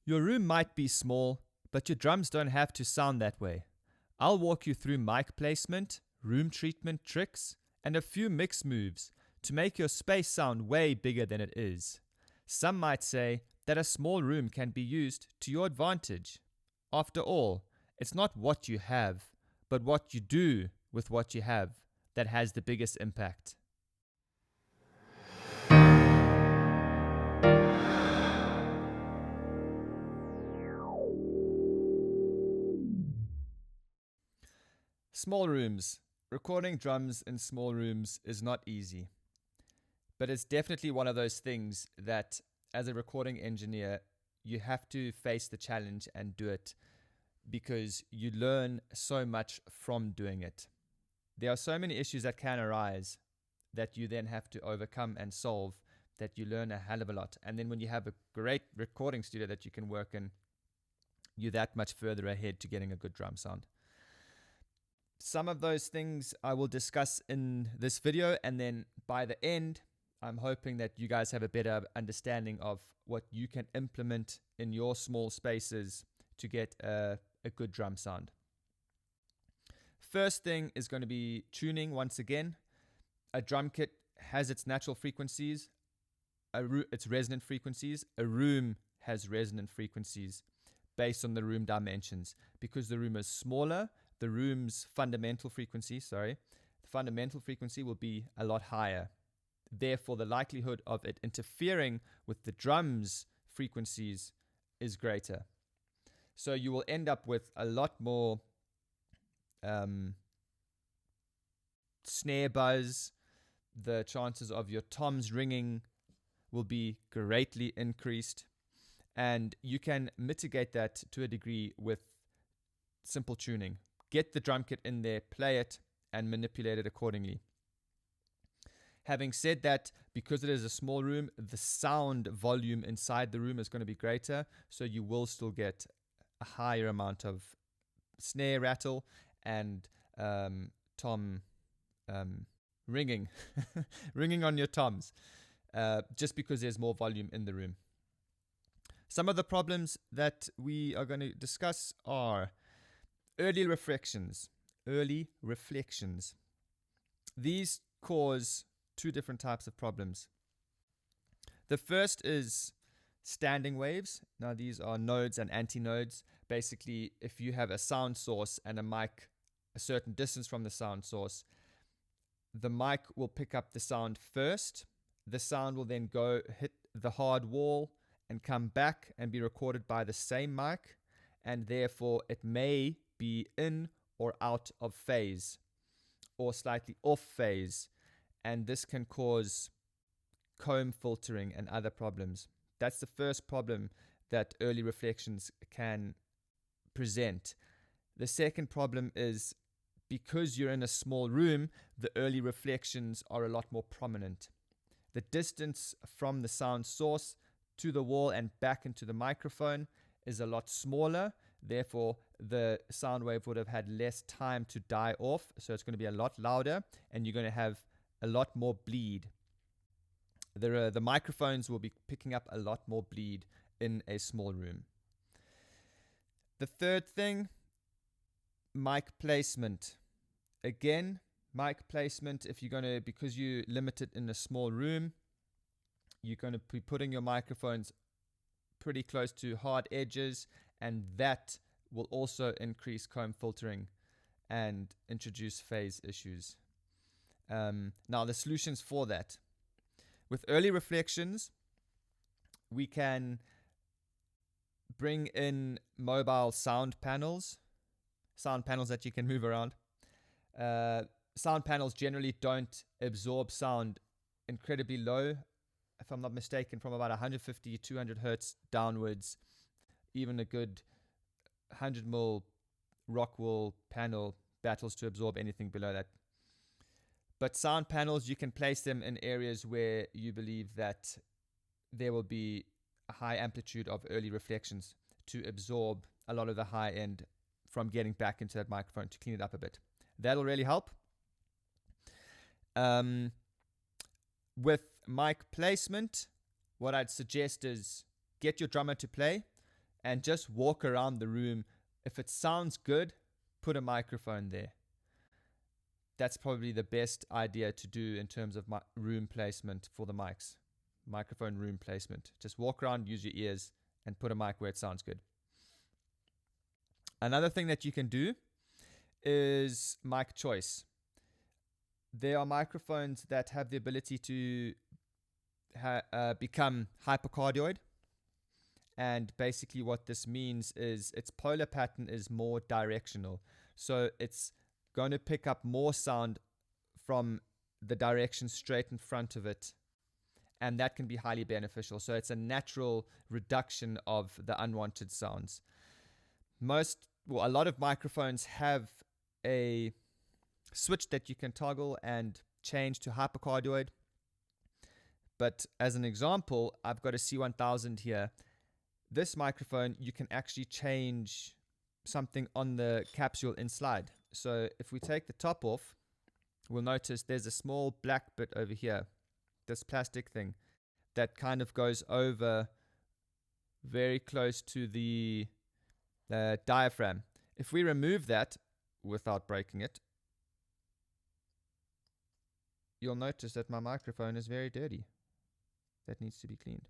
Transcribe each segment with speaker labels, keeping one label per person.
Speaker 1: Your room might be small, but your drums don't have to sound that way. I'll walk you through mic placement, room treatment tricks, and a few mix moves to make your space sound way bigger than it is. Some might say that a small room can be used to your advantage. After all, it's not what you have, but what you do with what you have that has the biggest impact. Small rooms. Recording drums in small rooms is not easy, but it's definitely one of those things that, as a recording engineer, you have to face the challenge and do it because you learn so much from doing it. There are so many issues that can arise that you then have to overcome and solve, that you learn a hell of a lot. And then when you have a great recording studio that you can work in, you're that much further ahead to getting a good drum sound. Some of those things I will discuss in this video, and then by the end, I'm hoping that you guys have a better understanding of what you can implement in your small spaces to get a good drum sound. First thing is going to be tuning. Once again, a drum kit has its natural frequencies, its resonant frequencies. A room has resonant frequencies based on the room dimensions. Because the room is smaller, the room's fundamental frequency will be a lot higher. Therefore, the likelihood of it interfering with the drum's frequencies is greater. So you will end up with a lot more snare buzz. The chances of your toms ringing will be greatly increased. And you can mitigate that to a degree with simple tuning. Get the drum kit in there, play it, and manipulate it accordingly. Having said that, because it is a small room, the sound volume inside the room is going to be greater, so you will still get a higher amount of snare rattle and tom ringing, ringing on your toms, just because there's more volume in the room. Some of the problems that we are going to discuss are early reflections. These cause two different types of problems. The first is standing waves. Now, these are nodes and antinodes. Basically, if you have a sound source and a mic a certain distance from the sound source, the mic will pick up the sound first. The sound will then go hit the hard wall and come back and be recorded by the same mic, and therefore it may be in or out of phase or slightly off phase, and this can cause comb filtering and other problems. That's the first problem that early reflections can present. The second problem is, because you're in a small room, the early reflections are a lot more prominent. The distance from the sound source to the wall and back into the microphone is a lot smaller. Therefore, the sound wave would have had less time to die off, so it's going to be a lot louder, and you're going to have a lot more bleed. The microphones will be picking up a lot more bleed in a small room. The third thing, mic placement. Again, mic placement, if you're going to, because you limit it in a small room, you're going to be putting your microphones pretty close to hard edges, and that will also increase comb filtering and introduce phase issues. Now, the solutions for that. With early reflections, we can bring in mobile sound panels that you can move around. Sound panels generally don't absorb sound incredibly low. If I'm not mistaken, from about 150, 200 hertz downwards, even a good 100 mil Rockwell panel battles to absorb anything below that. But sound panels, you can place them in areas where you believe that there will be a high amplitude of early reflections to absorb a lot of the high end from getting back into that microphone, to clean it up a bit. That'll really help. With mic placement, what I'd suggest is get your drummer to play and just walk around the room. If it sounds good, put a microphone there. That's probably the best idea to do in terms of room placement for the mics. Microphone room placement. Just walk around, use your ears, and put a mic where it sounds good. Another thing that you can do is mic choice. There are microphones that have the ability to become hypercardioid. And basically what this means is its polar pattern is more directional. So it's going to pick up more sound from the direction straight in front of it. And that can be highly beneficial. So it's a natural reduction of the unwanted sounds. A lot of microphones have a switch that you can toggle and change to hypercardioid. But as an example, I've got a C1000 here. This microphone, you can actually change something on the capsule in slide. So if we take the top off, we'll notice there's a small black bit over here, this plastic thing that kind of goes over very close to the diaphragm. If we remove that without breaking it, you'll notice that my microphone is very dirty. That needs to be cleaned.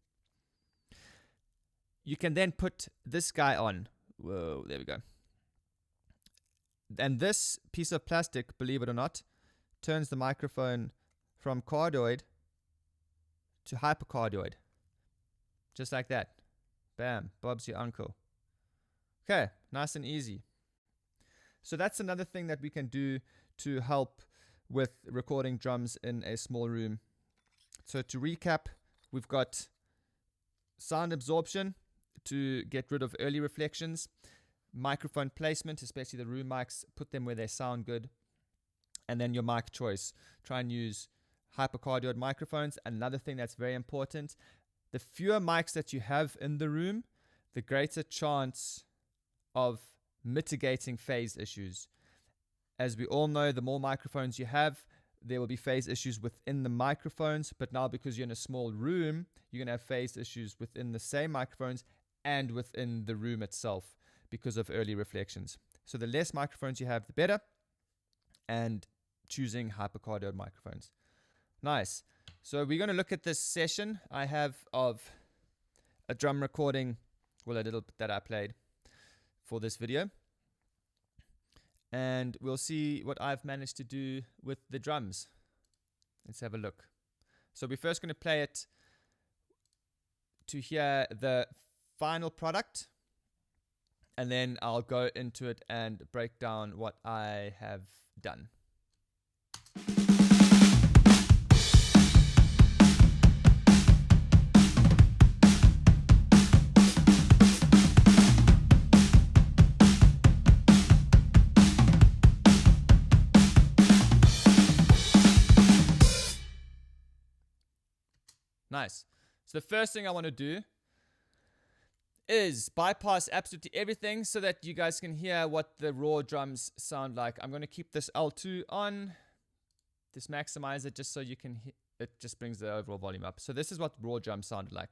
Speaker 1: You can then put this guy on. Whoa, there we go. And this piece of plastic, believe it or not, turns the microphone from cardioid to hypercardioid. Just like that. Bam, Bob's your uncle. Okay, nice and easy. So that's another thing that we can do to help with recording drums in a small room. So to recap, we've got sound absorption to get rid of early reflections, microphone placement, especially the room mics, put them where they sound good, and then your mic choice. Try and use hypercardioid microphones. Another thing that's very important, the fewer mics that you have in the room, the greater chance of mitigating phase issues. As we all know, the more microphones you have, there will be phase issues within the microphones, but now because you're in a small room, you're going to have phase issues within the same microphones and within the room itself because of early reflections. So the less microphones you have, the better, and choosing hypercardioid microphones. Nice. So we're going to look at this session I have of a drum recording, well, a little bit that I played for this video. And we'll see what I've managed to do with the drums. Let's have a look. So we're first going to play it to hear the final product, and then I'll go into it and break down what I have done. Nice. So the first thing I want to do is bypass absolutely everything so that you guys can hear what the raw drums sound like. I'm going to keep this L2 on, just maximize it just so you can hear. It just brings the overall volume up. So this is what raw drums sounded like.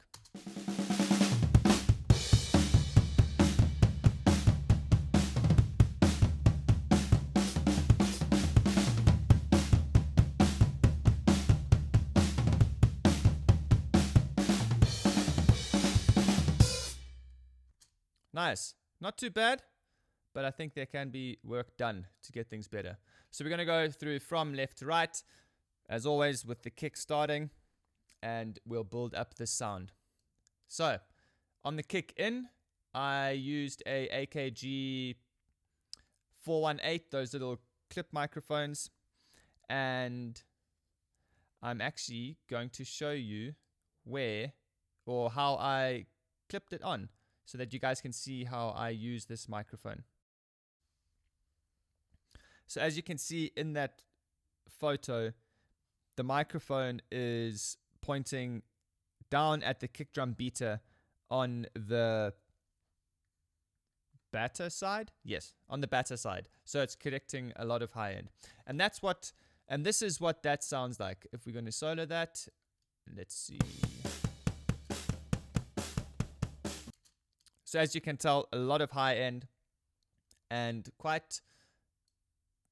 Speaker 1: Nice. Not too bad, but I think there can be work done to get things better. So we're going to go through from left to right, as always, with the kick starting, and we'll build up this sound. So on the kick in, I used a AKG 418, those little clip microphones, and I'm actually going to show you where or how I clipped it on, so that you guys can see how I use this microphone. So as you can see in that photo, the microphone is pointing down at the kick drum beater on the batter side. Yes, on the batter side. So it's correcting a lot of high end. And this is what that sounds like. If we're going to solo that, let's see. So as you can tell, a lot of high end and quite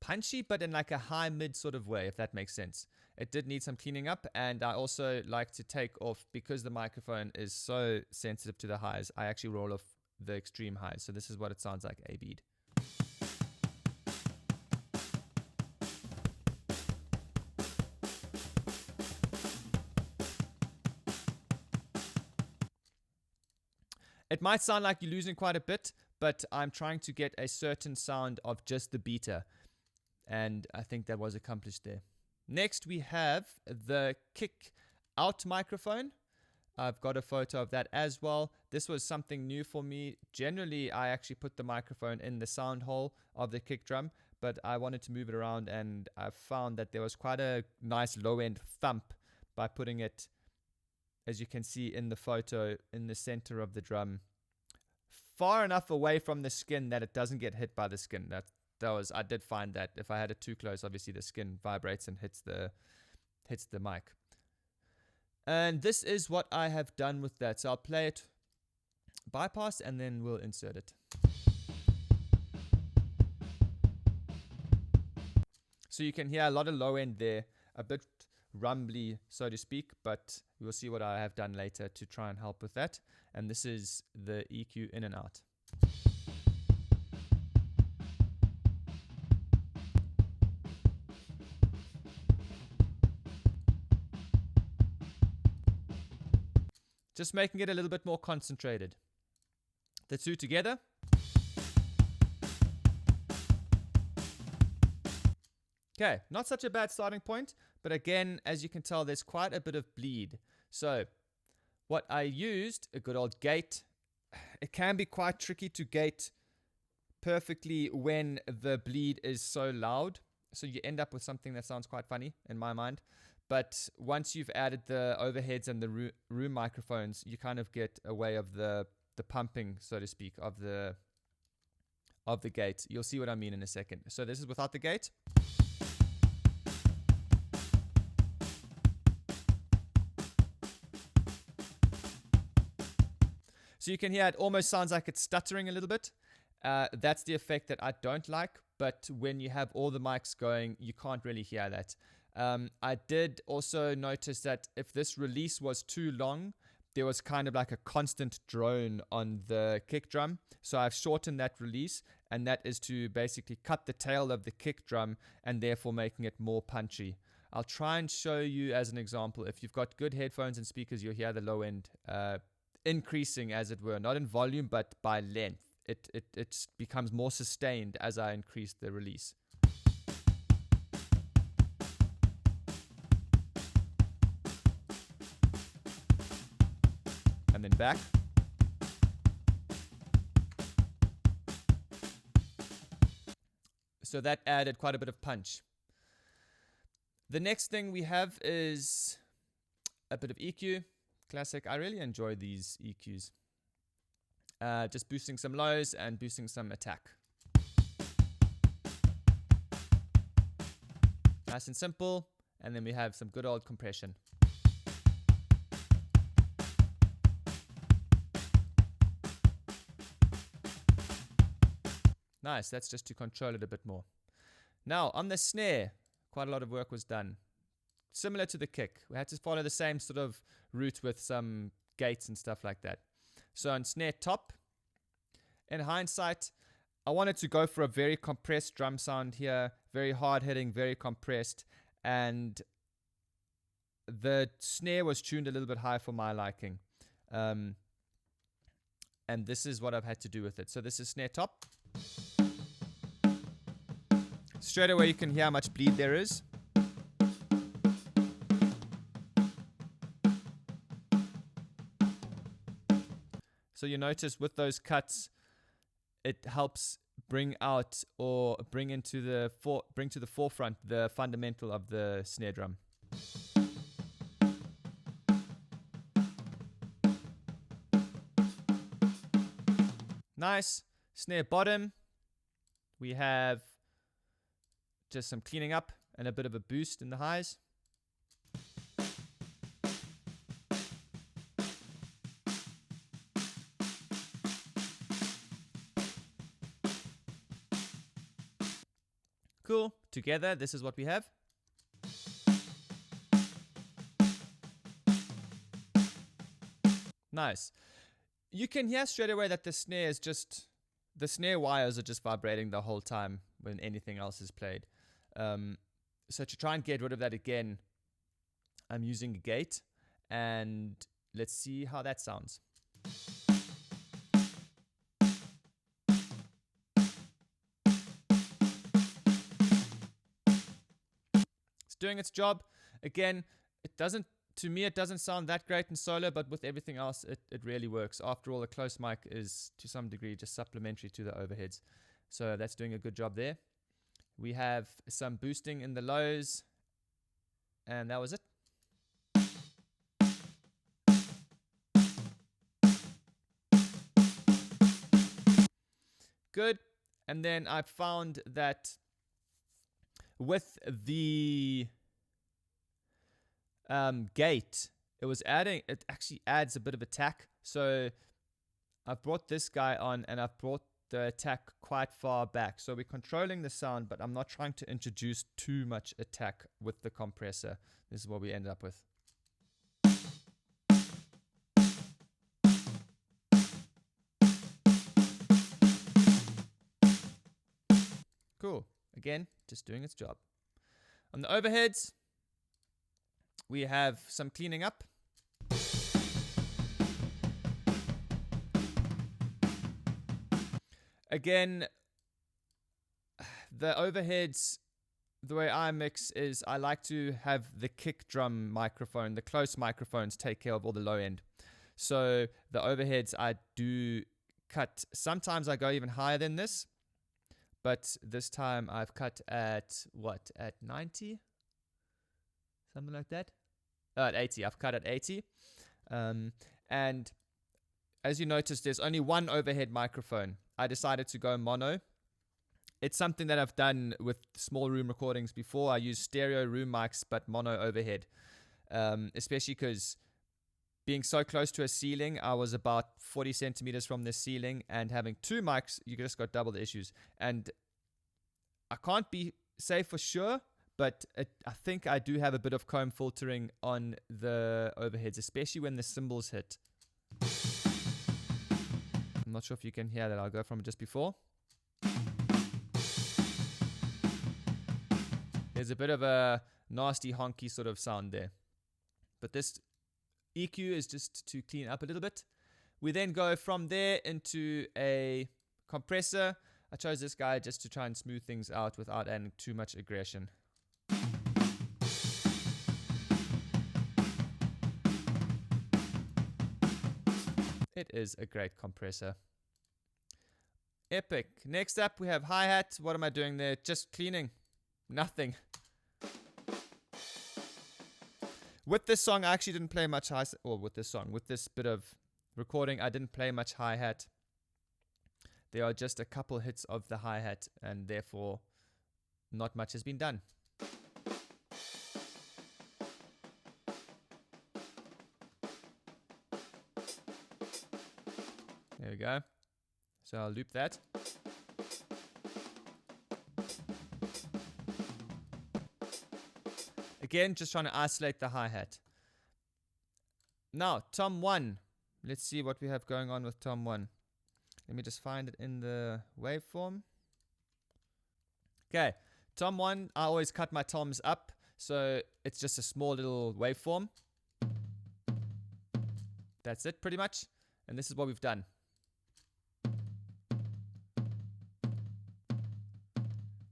Speaker 1: punchy, but in like a high mid sort of way, if that makes sense. It did need some cleaning up, and I also like to take off, because the microphone is so sensitive to the highs, I actually roll off the extreme highs. So this is what it sounds like, A bead. It might sound like you're losing quite a bit, but I'm trying to get a certain sound of just the beta, and I think that was accomplished there. Next, we have the kick out microphone. I've got a photo of that as well. This was something new for me. Generally, I actually put the microphone in the sound hole of the kick drum, but I wanted to move it around, and I found that there was quite a nice low-end thump by putting it, as you can see in the photo, in the center of the drum, far enough away from the skin that it doesn't get hit by the skin. I did find that if I had it too close, obviously the skin vibrates and hits the mic. And this is what I have done with that. So I'll play it bypass and then we'll insert it. So you can hear a lot of low end there, a bit rumbly, so to speak, but we'll see what I have done later to try and help with that. And this is the EQ in and out. Just making it a little bit more concentrated. The two together. Okay, not such a bad starting point, but again, as you can tell, there's quite a bit of bleed. So what I used, a good old gate. It can be quite tricky to gate perfectly when the bleed is so loud. So you end up with something that sounds quite funny in my mind. But once you've added the overheads and the room microphones, you kind of get a way of the pumping, so to speak, of the gate. You'll see what I mean in a second. So this is without the gate. So you can hear it almost sounds like it's stuttering a little bit. That's the effect that I don't like. But when you have all the mics going, you can't really hear that. I did also notice that if this release was too long, there was kind of like a constant drone on the kick drum. So I've shortened that release, and that is to basically cut the tail of the kick drum and therefore making it more punchy. I'll try and show you as an example. If you've got good headphones and speakers, you'll hear the low end increasing, as it were, not in volume, but by length. It becomes more sustained as I increase the release. And then back. So that added quite a bit of punch. The next thing we have is a bit of EQ. Classic. I really enjoy these EQs. Just boosting some lows and boosting some attack. Nice and simple. And then we have some good old compression. Nice, that's just to control it a bit more. Now, on the snare, quite a lot of work was done. Similar to the kick. We had to follow the same sort of route with some gates and stuff like that. So on snare top, in hindsight, I wanted to go for a very compressed drum sound here. Very hard hitting, very compressed. And the snare was tuned a little bit high for my liking. And this is what I've had to do with it. So this is snare top. Straight away you can hear how much bleed there is. So you notice with those cuts, it helps bring out or bring to the forefront the fundamental of the snare drum. Nice. Snare bottom. We have just some cleaning up and a bit of a boost in the highs. Cool. Together, this is what we have. Nice. You can hear straight away that the snare wires are just vibrating the whole time when anything else is played. So to try and get rid of that again, I'm using a gate, and let's see how that sounds. It's doing its job. Again, to me, it doesn't sound that great in solo, but with everything else, it really works. After all, a close mic is, to some degree, just supplementary to the overheads. So that's doing a good job there. We have some boosting in the lows, and that was it. Good. And then I found that with the gate, it actually adds a bit of attack. So I've brought this guy on, and I've brought the attack quite far back. So we're controlling the sound, but I'm not trying to introduce too much attack with the compressor. This is what we end up with. Cool. Again, just doing its job. On the overheads, we have some cleaning up. Again, the overheads, the way I mix is I like to have the kick drum microphone, the close microphones, take care of all the low end. So the overheads I do cut. Sometimes I go even higher than this, but this time I've cut at 90? Something like that? At 80. I've cut at 80. And as you notice, there's only one overhead microphone. I decided to go mono. It's something that I've done with small room recordings before. I use stereo room mics, but mono overhead. Especially because being so close to a ceiling, I was about 40 centimeters from the ceiling, and having two mics, you just got double the issues. And I can't say for sure, but I think I do have a bit of comb filtering on the overheads, especially when the cymbals hit. I'm not sure if you can hear that. I'll go from just before. There's a bit of a nasty honky sort of sound there. But this EQ is just to clean up a little bit. We then go from there into a compressor. I chose this guy just to try and smooth things out without adding too much aggression. It is a great compressor. Epic. Next up, we have hi-hat. What am I doing there? Just cleaning. Nothing. With this song, I actually didn't play much with this bit of recording, I didn't play much hi-hat. There are just a couple hits of the hi-hat, and therefore not much has been done. There we go. So I'll loop that. Again, just trying to isolate the hi-hat. Now, Tom 1. Let's see what we have going on with Tom 1. Let me just find it in the waveform. Okay, Tom 1, I always cut my toms up, so it's just a small little waveform. That's it, pretty much. And this is what we've done.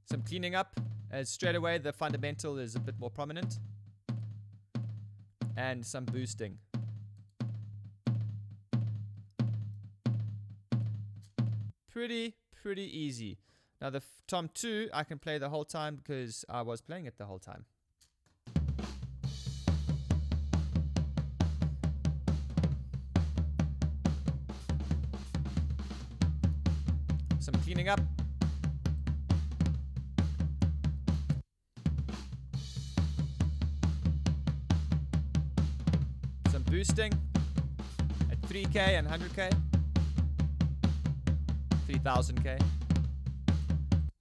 Speaker 1: Some cleaning up, as straight away the fundamental is a bit more prominent. And some boosting. Pretty easy. Now the Tom 2, I can play the whole time because I was playing it the whole time. Some cleaning up. Some boosting at 3K and 100K. 3000K.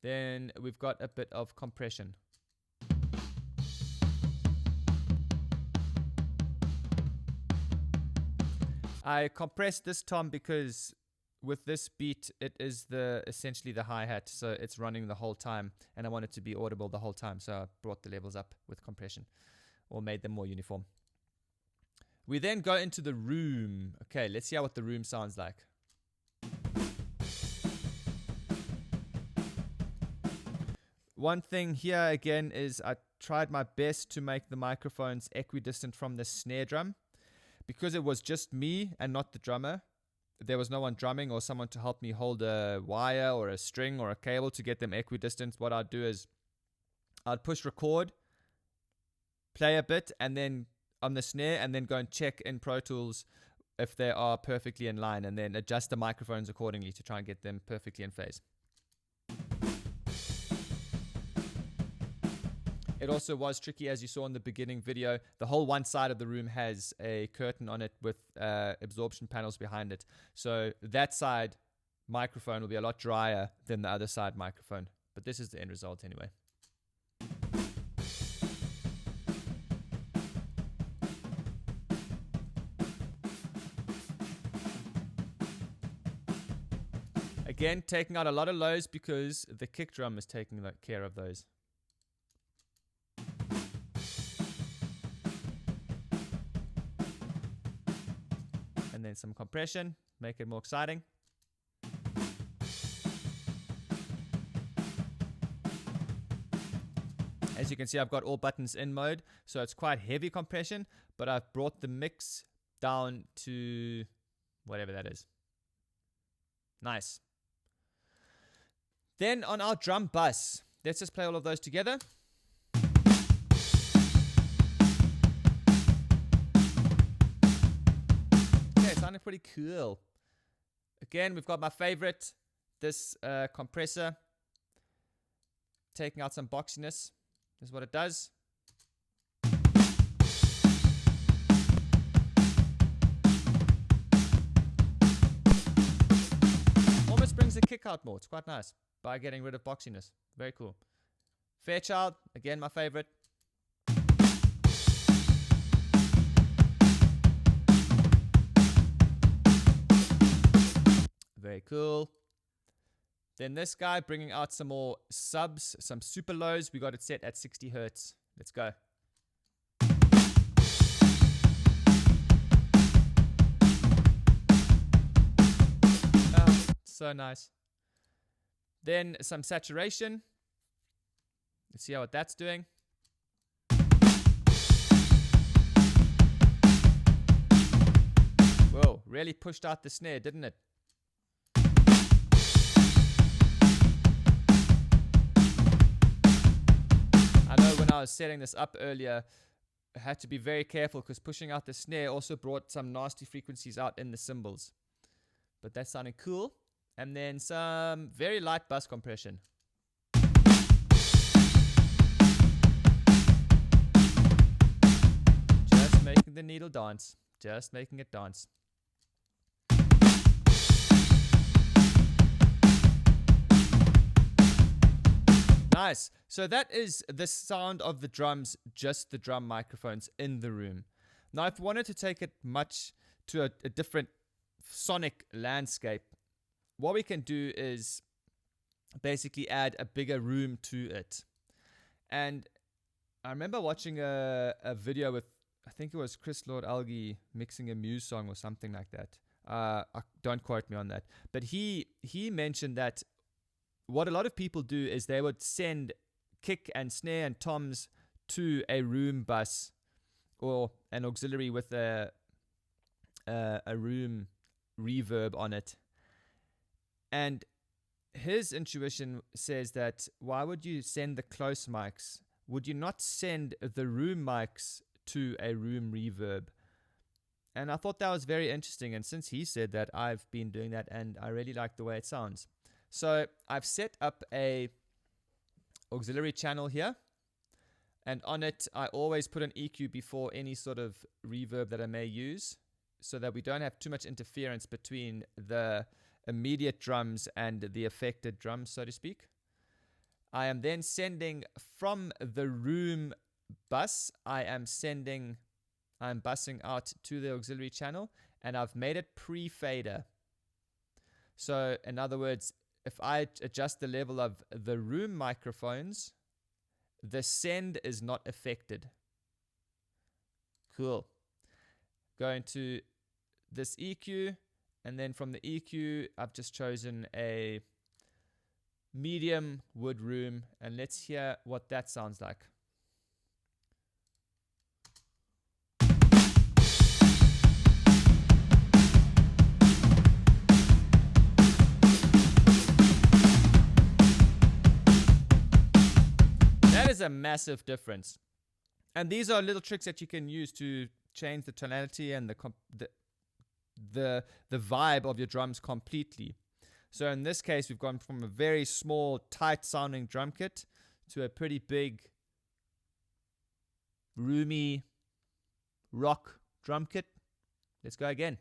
Speaker 1: Then we've got a bit of compression. I compressed this tom because with this beat, it is essentially the hi-hat, so it's running the whole time, and I want it to be audible the whole time, so I brought the levels up with compression, or made them more uniform. We then go into the room. Okay, let's see what the room sounds like. One thing here again is I tried my best to make the microphones equidistant from the snare drum. Because it was just me and not the drummer, there was no one drumming or someone to help me hold a wire or a string or a cable to get them equidistant. What I'd do is I'd push record, play a bit, and then on the snare, and then go and check in Pro Tools if they are perfectly in line, and then adjust the microphones accordingly to try and get them perfectly in phase. It also was tricky, as you saw in the beginning video. The whole one side of the room has a curtain on it with absorption panels behind it. So that side microphone will be a lot drier than the other side microphone. But this is the end result anyway. Again, taking out a lot of lows because the kick drum is taking care of those. And then some compression, make it more exciting. As you can see, I've got all buttons in mode, so it's quite heavy compression, but I've brought the mix down to whatever that is. Nice. Then on our drum bus, let's just play all of those together. Sounding pretty cool. Again, we've got my favorite, this compressor, taking out some boxiness. This is what it does. Almost brings the kick out more. It's quite nice by getting rid of boxiness. Very cool. Fairchild, again my favorite. Very cool. Then this guy bringing out some more subs, some super lows. We got it set at 60 Hertz. Let's go. Oh, so nice. Then some saturation. Let's see what that's doing. Whoa, really pushed out the snare, didn't it? I know when I was setting this up earlier, I had to be very careful because pushing out the snare also brought some nasty frequencies out in the cymbals. But that sounded cool. And then some very light bus compression. Just making the needle dance. Just making it dance. Nice. So that is the sound of the drums, just the drum microphones in the room. Now, if we wanted to take it much to a different sonic landscape, what we can do is basically add a bigger room to it. And I remember watching a video with, I think it was Chris Lord Alge mixing a Muse song or something like that. Don't quote me on that. But he mentioned that what a lot of people do is they would send kick and snare and toms to a room bus or an auxiliary with a room reverb on it. And his intuition says that why would you send the close mics? Would you not send the room mics to a room reverb? And I thought that was very interesting. And since he said that, I've been doing that and I really like the way it sounds. So I've set up a auxiliary channel here, and on it I always put an EQ before any sort of reverb that I may use, so that we don't have too much interference between the immediate drums and the affected drums, so to speak. I am then sending from the room bus, I'm busing out to the auxiliary channel, and I've made it pre-fader. So in other words, if I adjust the level of the room microphones, the send is not affected. Cool. Going to this EQ, and then from the EQ, I've just chosen a medium wood room, and let's hear what that sounds like. That is a massive difference. And these are little tricks that you can use to change the tonality and the vibe of your drums completely. So in this case, we've gone from a very small, tight sounding drum kit to a pretty big, roomy rock drum kit. Let's go again.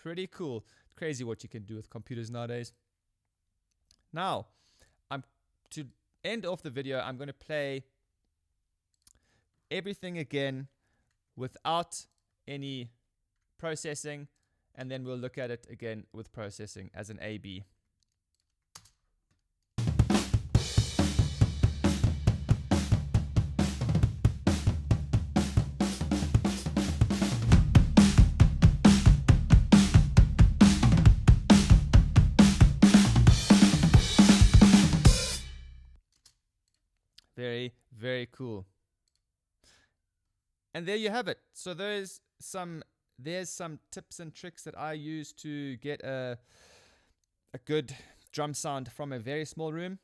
Speaker 1: Pretty cool. Crazy what you can do with computers nowadays. Now, to end off the video, I'm going to play everything again without any processing, and then we'll look at it again with processing as an A/B. Very cool. And there you have it. So there's some tips and tricks that I use to get a good drum sound from a very small room.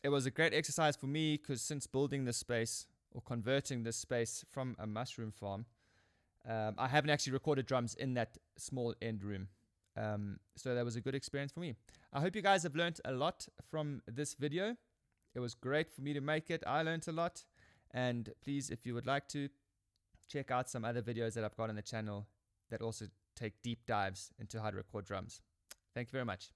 Speaker 1: It was a great exercise for me because since building this space or converting this space from a mushroom farm, I haven't actually recorded drums in that small end room. So that was a good experience for me. I hope you guys have learned a lot from this video. It was great for me to make it. I learned a lot. And please, if you would like to, check out some other videos that I've got on the channel that also take deep dives into how to record drums. Thank you very much.